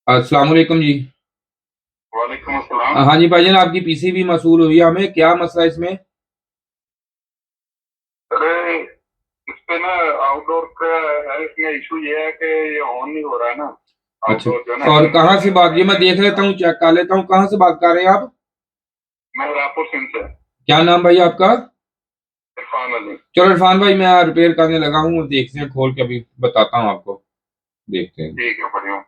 अस्सलाम वालेकुम जी। वालेकुम अस्सलाम। हाँ जी भाईजान, आपकी पीसीबी मसूल हुई है, हमें क्या मसला है इसमें? अरे इस पे ना आउटडोर का है, इसमें इशू ये है कि ये ऑन नहीं हो रहा है ना। अच्छा। आउटडोर जो है ना और एसी कहाँ जो से है। बात, ये मैं देख लेता हूँ, चेक कर लेता हूँ, कहाँ से बात कर रहे हैं आप? मैं रायपुर सिंह से। क्या नाम भाई आपका? इरफान अली। चलो इरफान भाई, मैं रिपेयर करने लगा हूँ, देखते हैं खोल के अभी बताता हूँ आपको। देखते हैं। ठीक है, बढ़िया।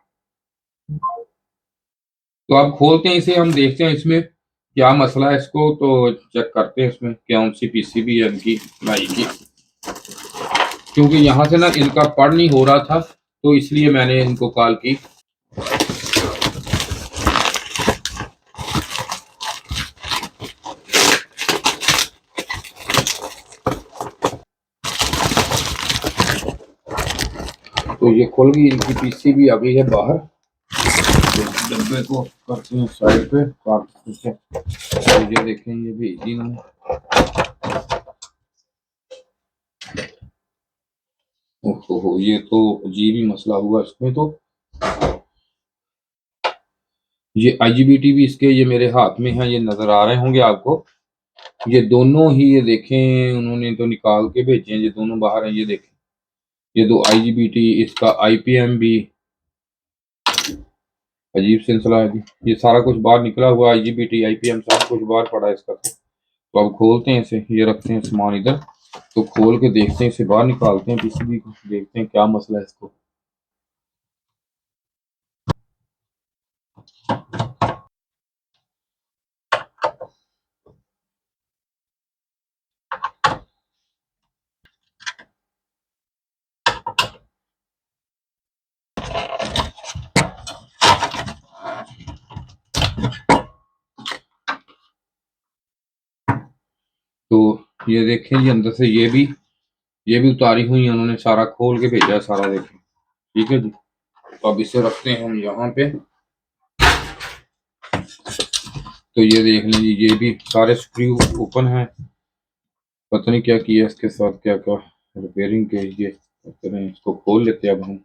तो आप खोलते हैं इसे, हम देखते हैं इसमें क्या मसला है, इसको तो चेक करते हैं इसमें कौन सी पीसीबी है इनकी भाई की। क्योंकि यहाँ से ना इनका पढ़ नहीं हो रहा था, तो इसलिए मैंने इनको कॉल की। तो ये खुल गई, इनकी पीसीबी आ गई है बाहर। डब्बे को करते हैं साइड पे, काट से। तो ये देखें, ये भेजी इन्होंने। ओहो, ये तो अजीब ही मसला हुआ इसमें तो। ये आईजीबीटी भी इसके, ये मेरे हाथ में है, ये नजर आ रहे होंगे आपको। ये दोनों ही, ये देखें उन्होंने तो निकाल के भेजे हैं, ये दोनों बाहर हैं, ये देखें। ये दो आईजीबीटी, इसका आईपीएम भी। अजीब सिलसिला है जी। ये सारा कुछ बाहर निकला हुआ, आईजीबीटी आईपीएम सब कुछ बाहर पड़ा है इसका। तो अब खोलते हैं इसे, ये रखते हैं सामान इधर। तो खोल के देखते हैं इसे, बाहर निकालते हैं पीसीबी को, देखते हैं क्या मसला है इसको। तो ये देखें, ये अंदर से ये भी उतारी हुई है उन्होंने, सारा खोल के भेजा है सारा, देखें। ठीक है जी। तो अब इसे रखते हैं हम यहाँ पे। तो ये देख लीजिए, ये भी सारे स्क्रू ओपन है। पता नहीं क्या किया इसके साथ, क्या क्या रिपेयरिंग के लिए करते हैं। इसको खोल लेते हैं अब हम।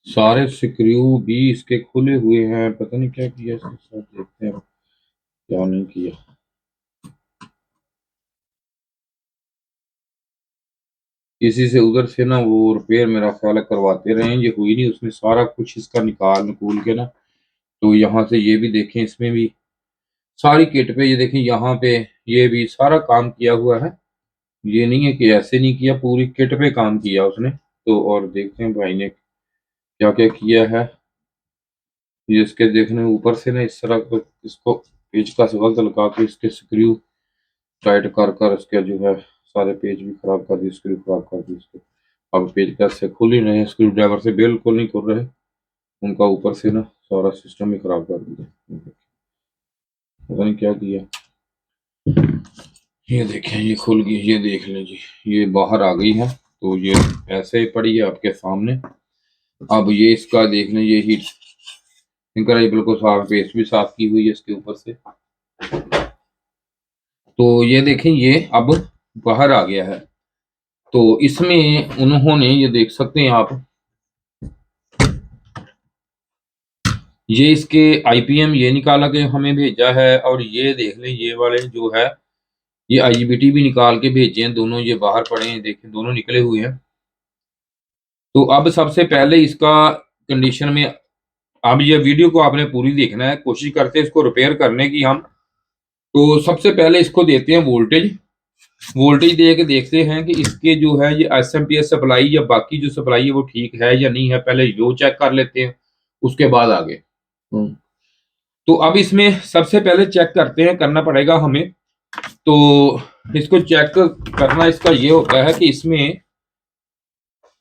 सारे स्क्रू भी इसके खुले हुए हैं, पता नहीं क्या किया इसके साथ, देखते हैं क्या नहीं किया। किसी से उधर से ना वो रिपेयर मेरा ख्याल है करवाते रहे हैं, ये हुई नहीं, उसने सारा कुछ इसका निकाल निकूल के ना। तो यहाँ से ये भी देखें, इसमें भी सारी किट पे ये देखें, यहाँ पे ये भी सारा काम किया हुआ है। ये नहीं है कि ऐसे नहीं किया, पूरी किट पे काम किया उसने। तो और देखते हैं भाई ने क्या क्या किया है। ये इसके देखने ऊपर से ना इस तरह को इसको पेचकस गलत लगा के इसके स्क्रू टाइट कर कर इसके जो है सारे पेज भी खराब कर दिए, स्क्रू खराब कर दिए इसके। अब पेचकस से खुल ही नहीं रहे, स्क्रू ड्राइवर से बिल्कुल नहीं खुल रहे उनका, ऊपर से ना सारा सिस्टम ही खराब कर दिया। पता नहीं क्या किया। ये देखें, ये खुल गई, ये देख लें जी। ये बाहर आ गई है, तो ये ऐसे ही पड़ी है आपके सामने। अब ये इसका देख लें, ये हीट सिंकर है, बिल्कुल साफ, पेस्ट भी साफ की हुई है इसके ऊपर से। तो ये देखें, ये अब बाहर आ गया है। तो इसमें उन्होंने, ये देख सकते हैं आप, ये इसके आईपीएम ये निकाला के हमें भेजा है, और ये देख लें ये वाले जो है, ये आईजीबीटी भी निकाल के भेजे हैं, दोनों ये बाहर पड़े हैं, देखें दोनों निकले हुए हैं। तो अब सबसे पहले इसका कंडीशन में, अब ये वीडियो को आपने पूरी देखना है, कोशिश करते हैं इसको रिपेयर करने की हम। तो सबसे पहले इसको देते हैं वोल्टेज। वोल्टेज दे के देखते हैं कि इसके जो है ये एसएमपीएस सप्लाई या बाकी जो सप्लाई है वो ठीक है या नहीं है, पहले वो चेक कर लेते हैं, उसके बाद आगे। तो अब इसमें सबसे पहले चेक करते हैं, करना पड़ेगा हमें। तो इसको चेक करना इसका ये होता है कि इसमें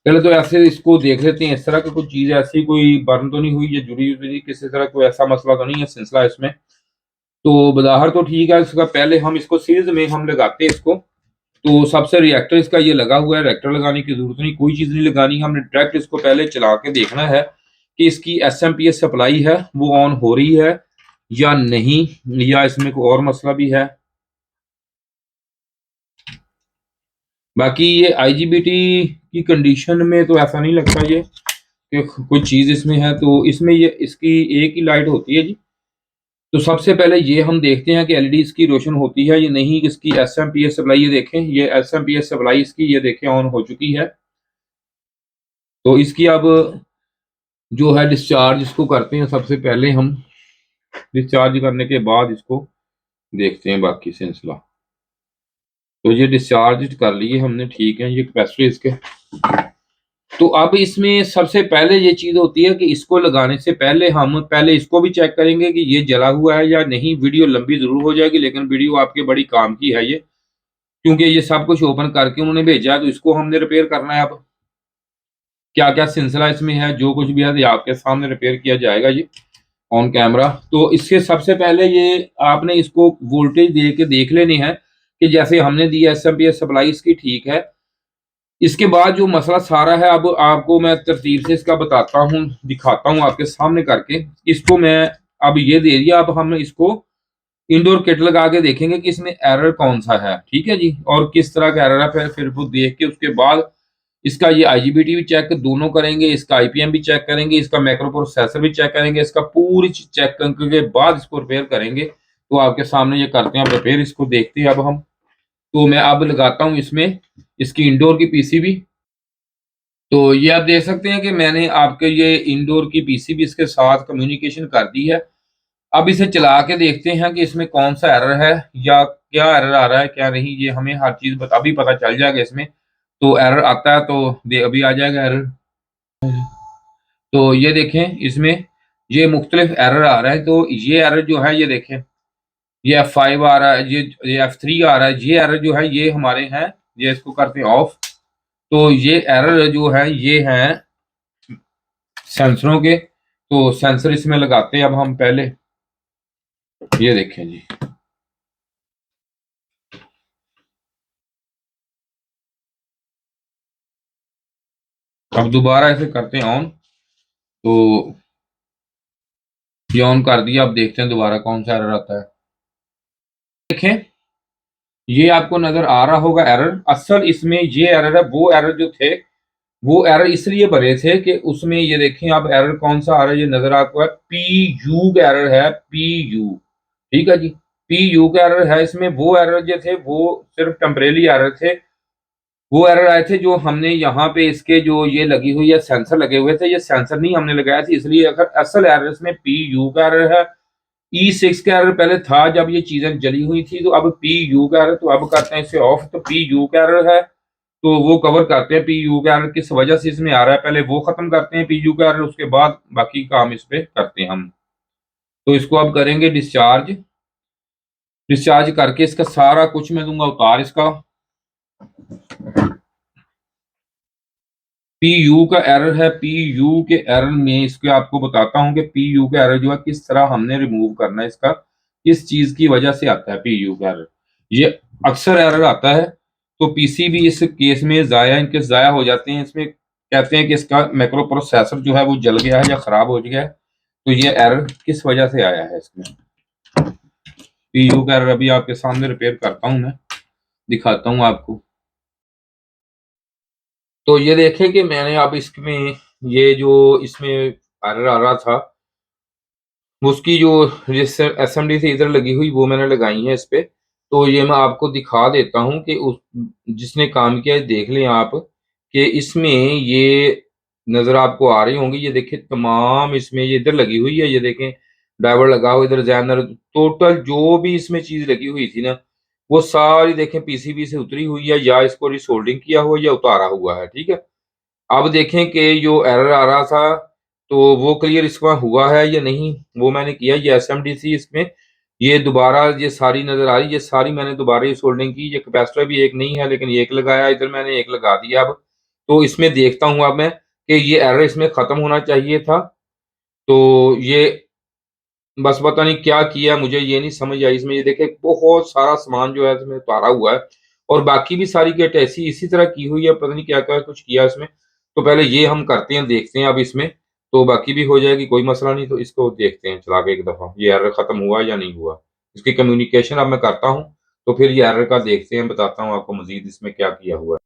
पहले तो ऐसे इसको देख लेते हैं, इस तरह की कोई चीज ऐसी कोई बर्न तो नहीं हुई, ये जुड़ी हुई किसी तरह कोई ऐसा मसला तो नहीं है, सिलसिला इसमें। तो बाहर तो ठीक है इसका, पहले हम इसको सीरीज में हम लगाते हैं इसको। तो सबसे रिएक्टर इसका ये लगा हुआ है, रिएक्टर लगाने की जरूरत नहीं, कोई चीज नहीं लगानी, हमने डायरेक्ट इसको पहले चला के देखना है कि इसकी एसएमपीएस सप्लाई है वो ऑन हो रही है या नहीं, या इसमें कोई और मसला भी है। बाकी ये आईजीबीटी की कंडीशन में तो ऐसा नहीं लगता ये कि कोई चीज इसमें है, तो इसमें ये इसकी एक ही लाइट होती है जी। तो सबसे पहले ये हम देखते हैं कि एलईडी इसकी रोशन होती है या नहीं, इसकी एसएमपीएस सप्लाई, ये देखें, ये एसएमपीएस सप्लाई इसकी ये देखें ऑन हो चुकी है। तो इसकी अब जो है डिस्चार्ज इसको करते हैं, सबसे पहले हम डिस्चार्ज करने के बाद इसको देखते हैं बाकी सिलसिला। तो ये डिस्चार्ज कर लिए हमने, ठीक है, ये कैपेसिटर इसके। तो अब इसमें सबसे पहले ये चीज होती है कि इसको लगाने से पहले हम पहले इसको भी चेक करेंगे कि ये जला हुआ है या नहीं। वीडियो लंबी जरूर हो जाएगी लेकिन वीडियो आपके बड़ी काम की है ये, क्योंकि ये सब कुछ ओपन करके उन्होंने भेजा है, तो इसको हमने रिपेयर करना है। अब क्या क्या सिलसिला इसमें है, जो कुछ भी है ये आपके सामने रिपेयर किया जाएगा जी ऑन कैमरा। तो इसके सबसे पहले ये आपने इसको वोल्टेज दे के देख लेनी है कि जैसे हमने दी एसएमपीएस सप्लाई इसकी ठीक है। इसके बाद जो मसला सारा है, अब आपको मैं तरतीब से इसका बताता हूँ, दिखाता हूँ आपके सामने करके। इसको मैं अब ये दे दिया, अब हम इसको इंडोर किट लगा के देखेंगे कि इसमें एरर कौन सा है, ठीक है जी, और किस तरह का एरर है। फिर वो देख के उसके बाद इसका ये आईजीबीटी भी चेक दोनों करेंगे, इसका आईपीएम भी चेक करेंगे, इसका मैक्रो प्रोसेसर भी चेक करेंगे, इसका पूरी चेक करने के बाद इसको रिपेयर करेंगे। तो आपके सामने ये करते हैं अब रिपेयर, इसको देखते हैं अब हम। तो मैं अब लगाता हूँ इसमें इसकी इंडोर की पीसीबी। तो ये आप देख सकते हैं कि मैंने आपके ये इंडोर की पीसीबी इसके साथ कम्युनिकेशन कर दी है। अब इसे चला के देखते हैं कि इसमें कौन सा एरर है या क्या एरर आ रहा है क्या नहीं, ये हमें हर चीज अभी पता चल जाएगा इसमें। तो एरर आता है तो अभी आ जाएगा एरर। तो ये देखें इसमें ये मुख्तलिफ एरर आ रहा है। तो ये एरर जो है ये देखें, ये F5 आ रहा है, ये F3 आ रहा है, ये एरर जो है ये हमारे हैं। ये इसको करते हैं ऑफ। तो ये एरर जो है ये हैं सेंसरों के। तो सेंसर इसमें लगाते हैं अब हम पहले, ये देखें जी। अब दोबारा इसे करते हैं ऑन। तो ये ऑन कर दिया, अब देखते हैं दोबारा कौन सा एरर आता है। देखें ये आपको नजर आ रहा होगा एरर। असल इसमें ये एरर है, वो एरर जो थे वो एरर इसलिए भरे थे कि उसमें ये देखें आप एरर कौन सा आ रहा है, ये नजर आपको है पी यू का एरर है, पी यू, ठीक है जी, पी यू का एरर है इसमें। वो एरर जो थे वो सिर्फ टेम्परेरी एरर थे, वो एरर आए थे जो हमने यहाँ पे इसके जो ये लगी हुई है सेंसर लगे हुए थे, ये सेंसर नहीं हमने लगाया था इसलिए। अगर असल एरर इसमें पी यू का एरर है, E6 का एरर पहले था जब ये चीजें जली हुई थी, तो अब पी यू का एरर। तो अब करते हैं इसे ऑफ। तो पी यू का एरर है तो वो कवर करते हैं, पी यू का एरर किस वजह से इसमें आ रहा है पहले वो खत्म करते हैं पी यू का एरर, उसके बाद बाकी काम इस पे करते हैं हम। तो इसको अब करेंगे डिस्चार्ज। डिस्चार्ज करके इसका सारा कुछ मैं दूंगा उतार इसका। पी यू का एरर है, पी यू के एरर में इसके आपको बताता हूं कि पी यू का एरर जो है किस तरह हमने रिमूव करना है इसका, किस चीज की वजह से आता है पी यू का एरर। ये अक्सर एरर आता है तो पीसीबी इस केस में इनके जाया हो जाते हैं। इसमें कहते हैं कि इसका मैक्रो प्रोसेसर जो है वो जल गया है या खराब हो गया है। तो ये एरर किस वजह से आया है इसमें, पी यू का एरर अभी आपके सामने रिपेयर करता हूं मैं, दिखाता हूं आपको। तो ये देखें कि मैंने अब इसमें ये जो इसमें एरर आ रहा था उसकी जो एसएमडी से इधर लगी हुई वो मैंने लगाई है इस पे। तो ये मैं आपको दिखा देता हूं कि उस जिसने काम किया है देख लें आप कि इसमें ये नजर आपको आ रही होंगी। ये देखें तमाम इसमें ये इधर लगी हुई है, ये देखें ड्राइवर लगा हुआ, इधर जैनर, टोटल जो भी इसमें चीज लगी हुई थी ना वो सारी देखें पीसीबी से उतरी हुई है या इसको रिसोल्डिंग किया हुआ या उतारा हुआ है, ठीक है। अब देखें कि जो एरर आ रहा था तो वो क्लियर इसका हुआ है या नहीं, वो मैंने किया। ये एसएमडीसी इसमें ये दोबारा ये सारी नजर आ रही, ये सारी मैंने दोबारा ये सोल्डिंग की। ये कैपेसिटर भी एक नहीं है लेकिन एक लगाया, इधर मैंने एक लगा दिया। अब तो इसमें देखता हूँ अब मैं कि ये एरर इसमें खत्म होना चाहिए था। तो ये बस पता नहीं क्या किया, मुझे ये नहीं समझ आई इसमें। ये देखे बहुत सारा सामान जो है इसमें उतारा हुआ है और बाकी भी सारी किट ऐसी इसी तरह की हुई है, पता नहीं क्या क्या कुछ किया इसमें। तो पहले ये हम करते हैं, देखते हैं अब इसमें, तो बाकी भी हो जाएगी, कोई मसला नहीं। तो इसको देखते हैं चला के एक दफ़ा, ये एरर ख़त्म हुआ या नहीं हुआ। इसकी कम्युनिकेशन अब मैं करता हूँ, तो फिर ये एरर का देखते हैं, बताता हूँ आपको मज़ीद इसमें क्या किया हुआ है।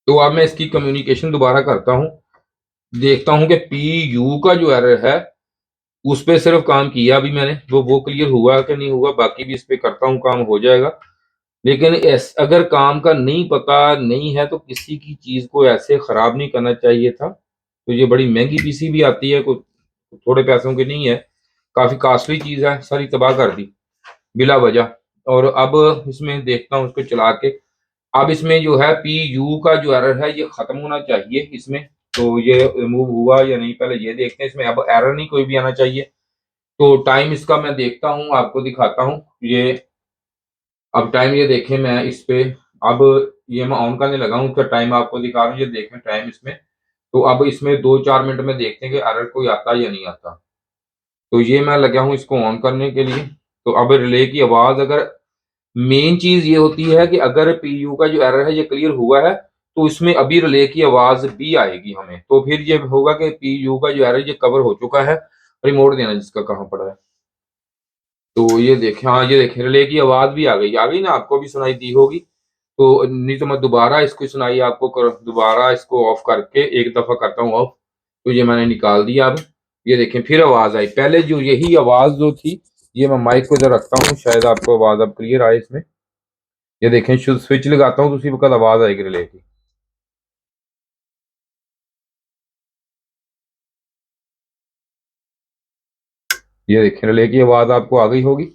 तो अब मैं इसकी कम्युनिकेशन दोबारा करता हूँ, देखता हूँ कि पीयू का जो एरर है, उस पे सिर्फ काम किया अभी मैंने, वो क्लियर हुआ कि नहीं हुआ, बाकी भी इस पे करता हूँ, काम हो जाएगा। लेकिन अगर काम का नहीं पता नहीं है, तो किसी की चीज़ को ऐसे ख़राब नहीं करना चाहिए था। तो ये बड़ी महँगी पीसी भी आती है, कोई थोड़े पैसों की नहीं है, काफ़ी कॉस्टली चीज़ है, सारी तबाह कर दी बिला वजह। और अब इसमें देखता हूँ इसको चला के, अब इसमें जो है पीयू का जो एरर है ये ख़त्म होना चाहिए इसमें। तो ये रिमूव हुआ या नहीं, पहले ये देखते हैं। इसमें अब एरर नहीं कोई भी आना चाहिए। तो टाइम इसका मैं देखता हूँ, आपको दिखाता हूँ। ये अब टाइम ये देखें, मैं इस पे अब ये मैं ऑन करने लगा हूँ, तो टाइम आपको दिखा रहा हूँ, ये देखें टाइम इसमें। तो अब इसमें 2-4 मिनट में देखते हैं कि एरर कोई आता है या नहीं आता। तो ये मैं लगा हूँ इसको ऑन करने के लिए। तो अब रिले की आवाज़, अगर मेन चीज़ ये होती है कि अगर पीयू का जो एरर है ये क्लियर हुआ है, तो इसमें अभी रिले की आवाज़ भी आएगी हमें। तो फिर ये होगा कि पीयू का जो एरर ये कवर हो चुका है। रिमोट देना जिसका कहाँ पड़ा है। तो ये देखें, हाँ ये देखें, रिले की आवाज़ भी आ गई ना, आपको भी सुनाई दी होगी। तो नहीं तो मैं दोबारा इसको सुनाई आपको दोबारा इसको ऑफ करके एक दफ़ा करता हूँ ऑफ। तो ये मैंने निकाल दिया अब। ये देखें फिर आवाज़ आई। पहले जो यही आवाज़ जो थी, ये मैं माइक को इधर रखता हूँ, शायद आपको आवाज़ अब क्लियर आए इसमें। ये देखें स्विच लगाता हूँ तो उसी वक़्त आवाज़ आएगी रिले की। ये देखें रिले की आवाज़ आपको आ गई होगी।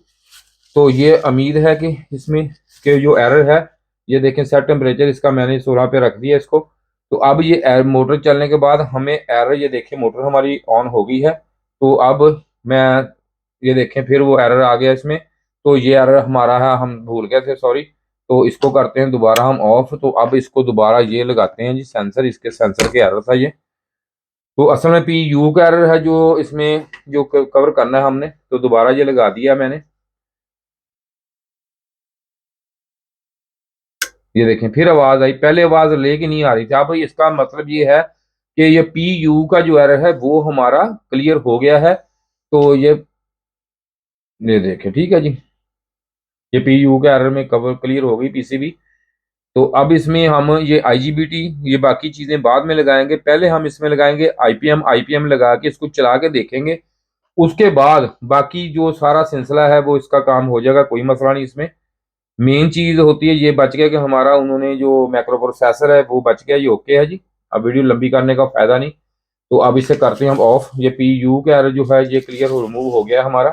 तो ये उम्मीद है कि इसमें के जो एरर है, ये देखें सेट टेम्परेचर इसका मैंने 16 पे रख दिया इसको। तो अब ये मोटर चलने के बाद हमें एरर, ये देखें मोटर हमारी ऑन हो गई है। तो अब मैं ये देखें फिर वो एरर आ गया इसमें। तो ये एरर हमारा है, हम भूल गए थे, सॉरी। तो इसको करते हैं दोबारा हम ऑफ। तो अब इसको दोबारा ये लगाते हैं जी सेंसर, इसके सेंसर के एरर था ये। तो असल में पी यू का एरर है जो इसमें जो कवर करना है हमने। तो दोबारा ये लगा दिया मैंने। ये देखें फिर आवाज़ आई, पहले आवाज़ लेके नहीं आ रही थी। अब इसका मतलब ये है कि ये पी यू का जो एरर है वो हमारा क्लियर हो गया है। तो ये देखें ठीक है जी, ये पी यू का एरर में कवर क्लियर हो गई पीसीबी। तो अब इसमें हम ये आईजीबीटी ये बाकी चीज़ें बाद में लगाएंगे, पहले हम इसमें लगाएंगे आईपीएम लगा के इसको चला के देखेंगे। उसके बाद बाकी जो सारा सिलसिला है वो इसका काम हो जाएगा, कोई मसला नहीं इसमें। मेन चीज़ होती है, ये बच गया कि हमारा उन्होंने जो माइक्रो प्रोसेसर है वो बच गया, ये ओके है जी। अब वीडियो लंबी करने का फ़ायदा नहीं। तो अब इसे करते हैं हम ऑफ। ये पी यू का एरर जो है ये क्लियर रिमूव हो गया हमारा।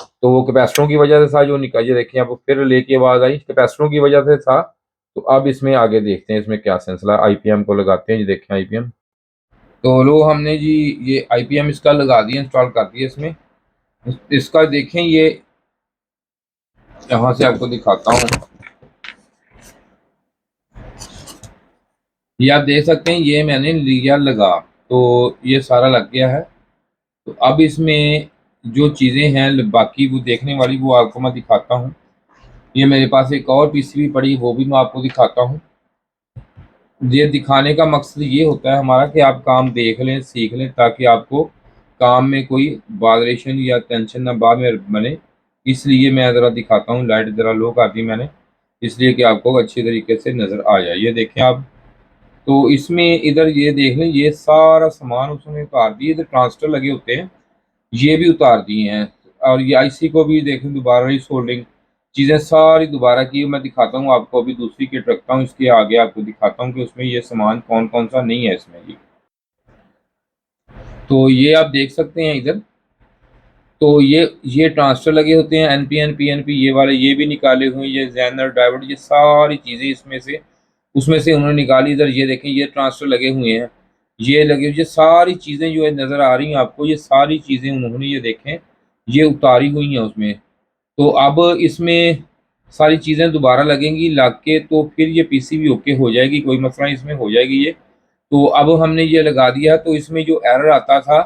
तो वो कैपेसिटरों की वजह से था जो निकल, ये देखिए अब फिर लेके आवाज़ आई, कैपेसिटरों की वजह से था। तो अब इसमें आगे देखते हैं इसमें क्या सिलसिला। आईपीएम को लगाते हैं जी, देखें आईपीएम। तो लो हमने जी ये आईपीएम इसका लगा दिया, इंस्टॉल कर दिया इसमें। इसका देखें, ये यहाँ से आपको दिखाता हूँ। ये आप देख सकते हैं, ये मैंने लिया लगा, तो ये सारा लग गया है। तो अब इसमें जो चीज़ें हैं बाकी वो देखने वाली, वो आपको मैं दिखाता हूँ। ये मेरे पास एक और पीसीबी पड़ी, वो भी मैं आपको दिखाता हूँ। ये दिखाने का मकसद ये होता है हमारा कि आप काम देख लें, सीख लें, ताकि आपको काम में कोई वाइब्रेशन या टेंशन ना बाद में बने। इसलिए मैं ज़रा दिखाता हूँ, लाइट ज़रा लो कर दी मैंने, इसलिए कि आपको अच्छी तरीके से नज़र आ जाए। ये देखें आप। तो इसमें इधर ये देख लें, ये सारा सामान उसने उतार दिए, इधर ट्रांजिस्टर लगे होते हैं, ये भी उतार दिए हैं। और ये आईसी को भी देखें दोबारा रीसोल्डरिंग चीज़ें सारी दोबारा की। मैं दिखाता हूँ आपको, अभी दूसरी किट रखता हूँ, इसके आगे आपको दिखाता हूँ कि उसमें ये सामान कौन कौन सा नहीं है इसमें जी। तो ये आप देख सकते हैं इधर। तो ये ट्रांजिस्टर लगे होते हैं, एनपीएन पीएनपी ये वाले, ये भी निकाले हुए हैं, ये जेनर डायोड, ये सारी चीज़ें इसमें से उसमें से उन्होंने निकाली। इधर ये देखें, ये ट्रांजिस्टर लगे हुए हैं, ये लगे, ये सारी चीज़ें जो है नज़र आ रही हैं आपको, ये सारी चीज़ें उन्होंने ये देखें ये उतारी हुई हैं उसमें। तो अब इसमें सारी चीज़ें दोबारा लगेंगी लग के, तो फिर ये पीसीबी ओके हो जाएगी, कोई मसला नहीं इसमें, हो जाएगी ये। तो अब हमने ये लगा दिया, तो इसमें जो एरर आता था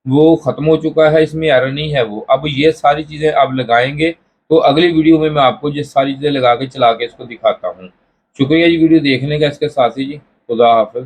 वो ख़त्म हो चुका है, इसमें एरर नहीं है वो। अब ये सारी चीज़ें अब लगाएंगे, तो अगली वीडियो में मैं आपको ये सारी चीज़ें लगा के चला के इसको दिखाता हूँ। शुक्रिया जी वीडियो देखने का, इसके साथ ही जी खुदा हाफिज।